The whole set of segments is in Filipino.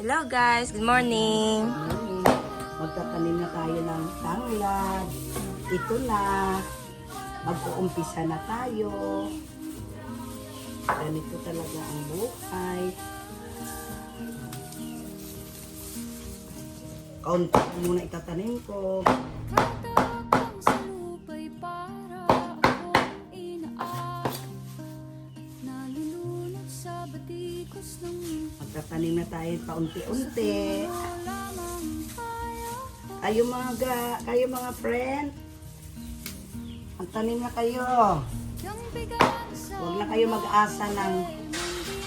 Hello guys, good morning. Magtatanim na tayo ng tanglad. Ito na. Mag-uumpisa na tayo. Ganito talaga ang buhay. Kaunti muna itatanim ko. Magtatanim na tayo paunti-unti. Kayo mga friend, magtanim na kayo. Huwag na kayo mag-asa ng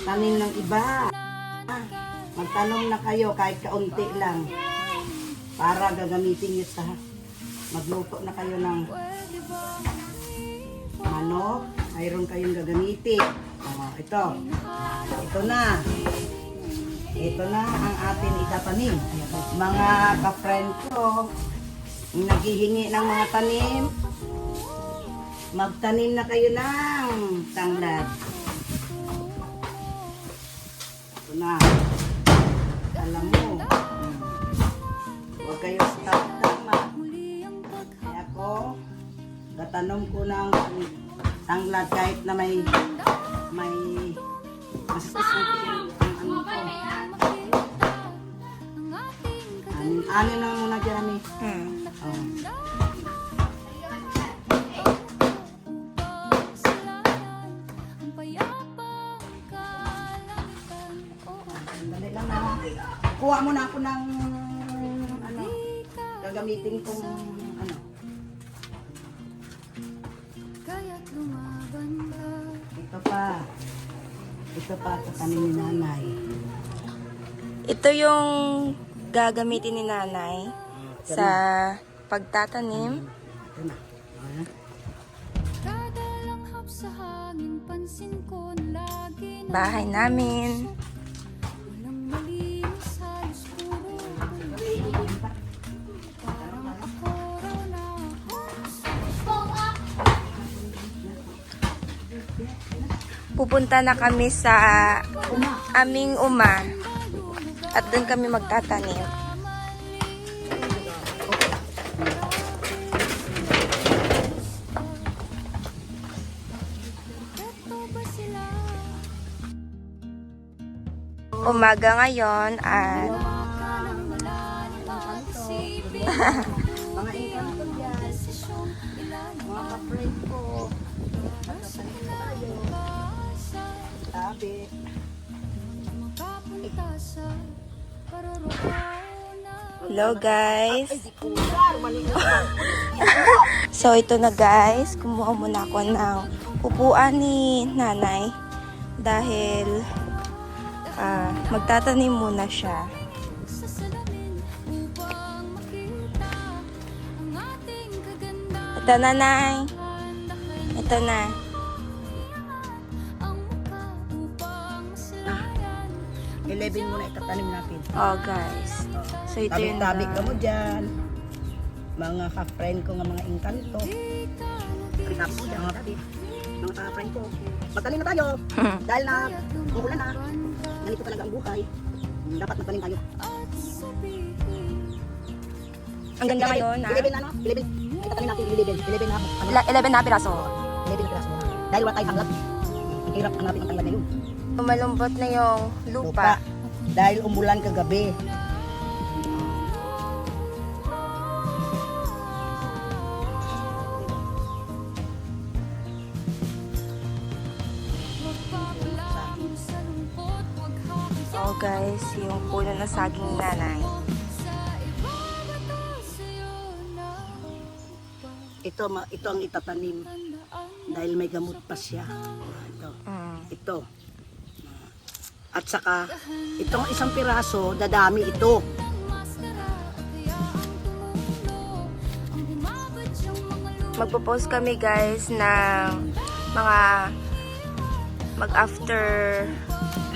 tanim ng iba. Magtanim na kayo kahit kaunti lang. Para gagamitin nyo sa magluto na kayo ng manok. Mayroon kayong gagamitin. Ito na. Ito na ang atin itatanim. Mga ka-friend ko, naghihingi ng mga tanim, magtanim na kayo ng tanglad. Ito na. Alam mo, huwag kayo tama. Kaya ako, gatanom ko ng tanglad kahit na may masakit ang ano ko. Ano na muna dyan eh. Oh. Dali lang na. Kuha muna ako ng ano, gagamitin kong ano. Ito pa tatanim ni nanay. Ito yung gagamitin ni nanay sa pagtatanim. Ito na. Bahay namin. Pupunta na kami sa aming uma at doon kami magtatanim. Umaga ngayon at Mga engkanto dyan. Mga ka-friend ko. Magtatanim na tayo. Tabi. hello guys. So ito na guys, kumuha muna ako ng upuan ni nanay dahil magtatanim muna siya. Ito na, Nay. Ito na. 11 muna itatanim natin. Oh, guys. So, ito yung Tabi-tabi ka mo dyan. Mga ka-friend ko nga mga engkanto. Tabi-tabi mo dyan, mga tabi. Mga ka-friend ko. Magtanim na tayo. Dahil na, umulan na. Ganito talaga ang buhay. Dapat magtanim tayo. Ang ganda ngayon, 11 na, no? 11. Itatanim natin 11. 11 na. 11 na piraso. 11 na piraso. Dahil wala tayong hanglap. Ang hirap hanapin ang tanglad na yun. Lumalambot na yung lupa. Dahil umulan kagabi. Oh, guys. Yung puno na saging ni nanay. Ito ang itatanim. Dahil may gamot pa siya. Ito. At saka, itong isang piraso, dadami ito. Magpo-post kami guys ng mga mag-after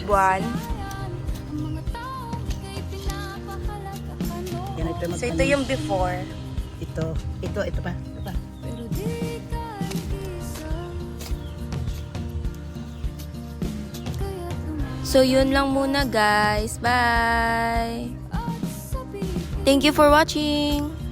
buwan. So ito yung before. Ito pa. So, yun lang muna guys. Bye! Thank you for watching!